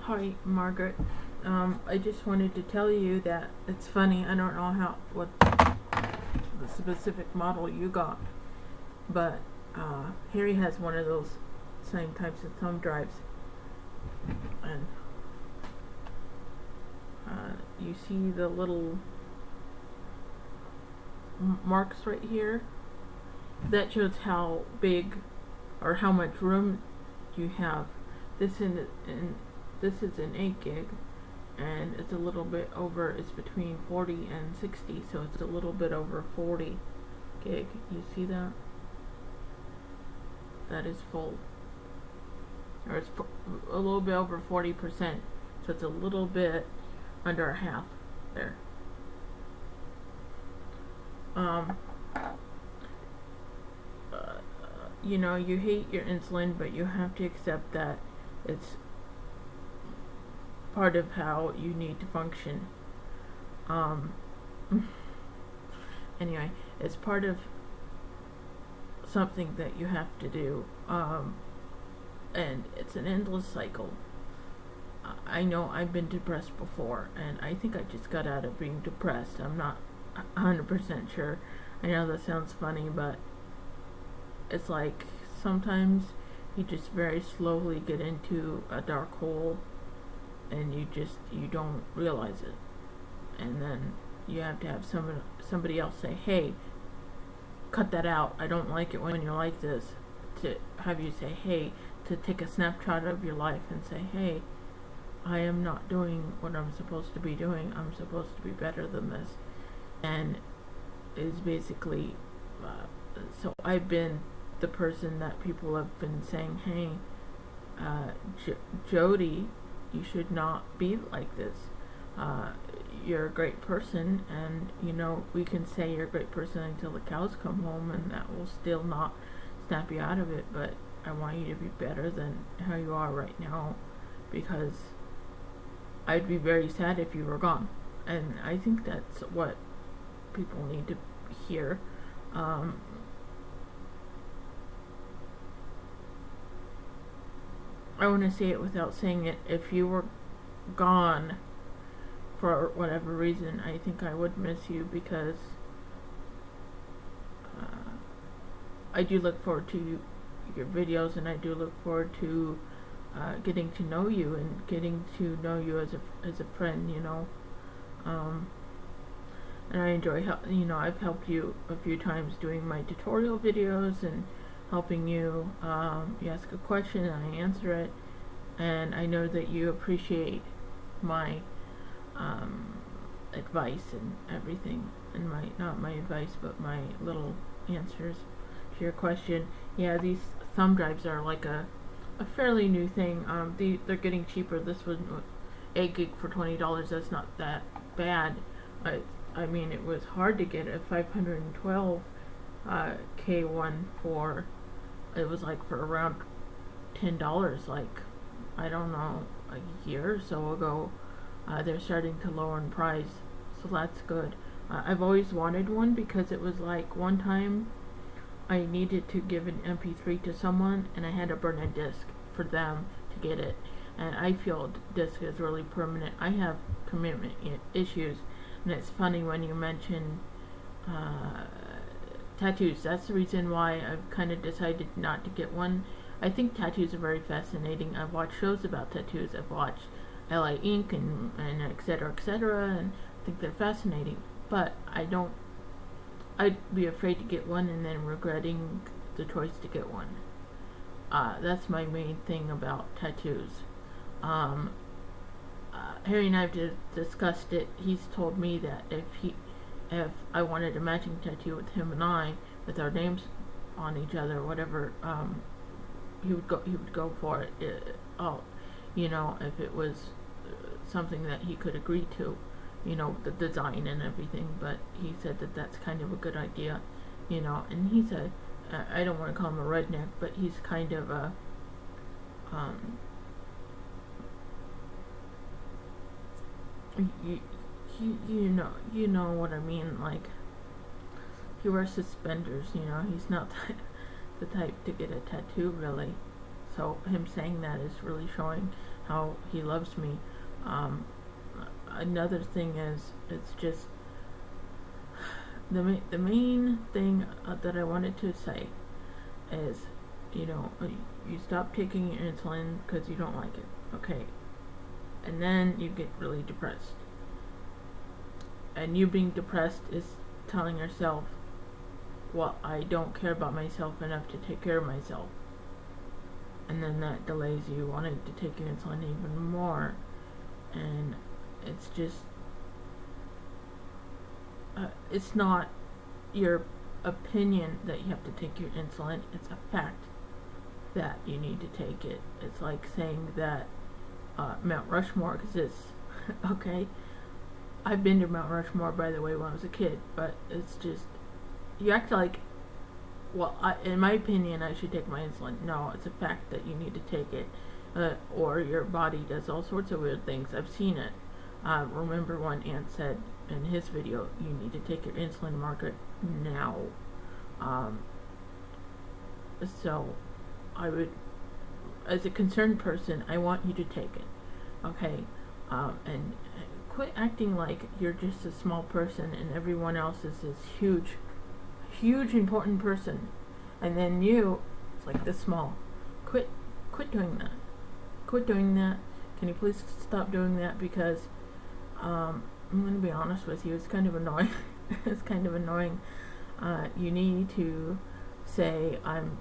Hi, Margaret. I just wanted to tell you that it's funny. I don't know what the specific model you got, but Harry has one of those same types of thumb drives, and you see the little marks right here. That shows how big or how much room you have. This is an 8 gig, and it's a little bit over. It's between 40 and 60, so it's a little bit over 40 gig. You see that? That is full, or it's a little bit over 40%. So it's a little bit under half there. You know, you hate your insulin, but you have to accept that it's part of how you need to function. Anyway, it's part of something that you have to do, and it's an endless cycle. I know I've been depressed before, and I think I just got out of being depressed. I'm not 100% sure. I know that sounds funny, but it's like sometimes you just very slowly get into a dark hole, and you don't realize it, and then you have to have somebody else say, "Hey, cut that out. I don't like it when you're like this." To have you say, "Hey," to take a snapshot of your life and say, "Hey, I am not doing what I'm supposed to be doing. I'm supposed to be better than this," and is basically. So I've been the person that people have been saying, "Hey, Jody, you should not be like this. You're a great person, and you know we can say you're a great person until the cows come home, and that will still not snap you out of it. But I want you to be better than how you are right now, because I'd be very sad if you were gone." And I think that's what people need to hear. I want to say it without saying it. If you were gone for whatever reason, I think I would miss you, because I do look forward to your videos, and I do look forward to getting to know you and getting to know you as a friend, you know. And I enjoy I've helped you a few times doing my tutorial videos and helping you. You ask a question and I answer it, and I know that you appreciate my advice and everything, and not my advice, but my little answers to your question. Yeah, these thumb drives are like a fairly new thing. They're getting cheaper. This was 8 gig for $20. That's not that bad. I mean, it was hard to get a 512 K1 for. It was like for around $10, like, I don't know, a year or so ago. They're starting to lower in price, so that's good. I've always wanted one, because it was like one time I needed to give an MP3 to someone, and I had to burn a disc for them to get it. And I feel disc is really permanent. I have commitment issues, and it's funny when you mention tattoos. That's the reason why I've kind of decided not to get one. I think tattoos are very fascinating. I've watched shows about tattoos. I've watched LA Ink and etc., and I think they're fascinating. But I'd be afraid to get one and then regretting the choice to get one. That's my main thing about tattoos. Harry and I have discussed it. He's told me that if I wanted a matching tattoo with him and I, with our names on each other, whatever, he would go for it. If it was something that he could agree to, the design and everything. But he said that that's kind of a good idea, and he said, I don't want to call him a redneck, but he's kind of a, you know what I mean, like, he wears suspenders, he's not the type to get a tattoo, really. So him saying that is really showing how he loves me. Another thing is, it's just the main thing that I wanted to say is, you stop taking your insulin because you don't like it, okay? And then you get really depressed. And you being depressed is telling yourself, well, I don't care about myself enough to take care of myself. And then that delays you wanting to take your insulin even more. And it's just, it's not your opinion that you have to take your insulin, it's a fact that you need to take it. It's like saying that Mount Rushmore exists. Okay? I've been to Mount Rushmore, by the way, when I was a kid, but it's just, you act like, well, in my opinion, I should take my insulin. No, it's a fact that you need to take it, or your body does all sorts of weird things. I've seen it. Remember one aunt said in his video, you need to take your insulin, Margaret, now. So I would, as a concerned person, I want you to take it, okay? And quit acting like you're just a small person and everyone else is this huge important person, and then you, it's like this small. Quit doing that. Quit doing that. Can you please stop doing that? Because I'm going to be honest with you, it's kind of annoying. It's kind of annoying. You need to say, I'm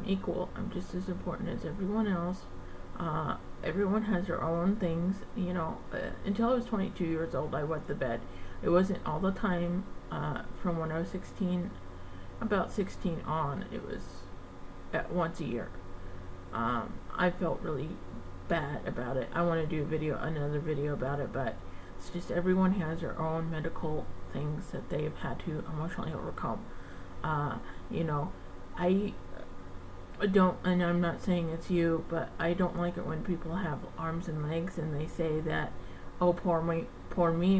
equal. I'm just as important as everyone else. Everyone has their own things. Until I was 22 years old, I wet the bed. It wasn't all the time. From when I was 16, about 16 on, it was once a year. I felt really bad about it. I want to do another video about it, but it's just everyone has their own medical things that they've had to emotionally overcome. I don't, and I'm not saying it's you, but I don't like it when people have arms and legs and they say that, oh, poor me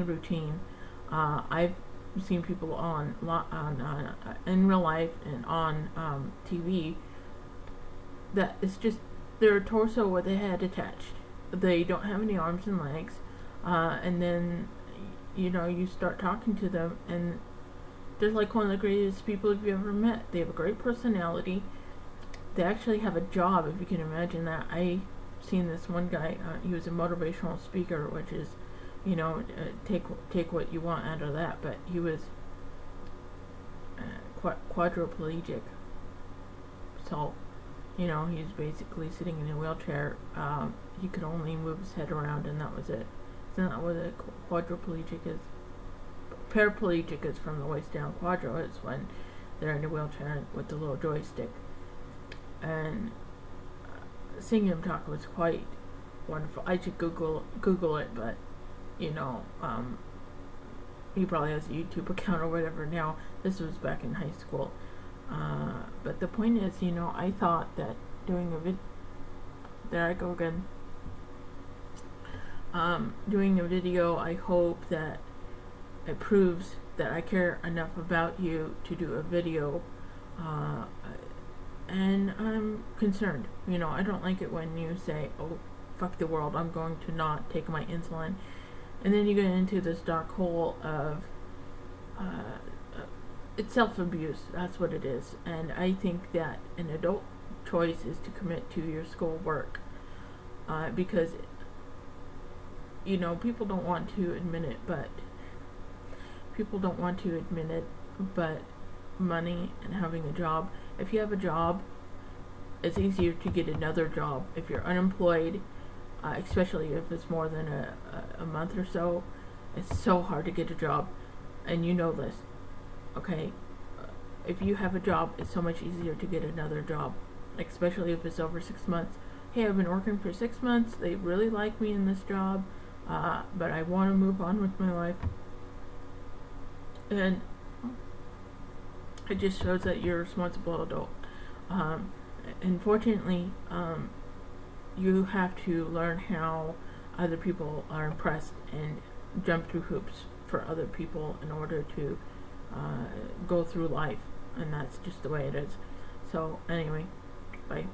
routine. I've seen people on in real life and on TV that it's just their torso with a head attached. They don't have any arms and legs, and then you start talking to them and they're like one of the greatest people you've ever met. They have a great personality. They actually have a job, if you can imagine that. I seen this one guy. He was a motivational speaker, which is, take what you want out of that. But he was quadriplegic, so he's basically sitting in a wheelchair. He could only move his head around, and that was it. Isn't that what a quadriplegic is? Paraplegic is from the waist down. Quadro is when they're in a wheelchair with the little joystick. And seeing him talk was quite wonderful. I should Google it, but he probably has a YouTube account or whatever now. This was back in high school. But the point is, I thought that doing a there I go again. Doing a video, I hope that it proves that I care enough about you to do a video. And I'm concerned. I don't like it when you say, oh, fuck the world, I'm going to not take my insulin. And then you get into this dark hole of, it's self-abuse. That's what it is. And I think that an adult choice is to commit to your schoolwork. Because, people don't want to admit it, but money and having a job. If you have a job, it's easier to get another job. If you're unemployed, especially if it's more than a month or so, it's so hard to get a job, and you know this, okay? If you have a job, it's so much easier to get another job, especially if it's over 6 months. Hey, I've been working for 6 months, they really like me in this job, but I want to move on with my life. And it just shows that you're a responsible adult. Unfortunately, you have to learn how other people are impressed and jump through hoops for other people in order to go through life, and that's just the way it is. So anyway, bye.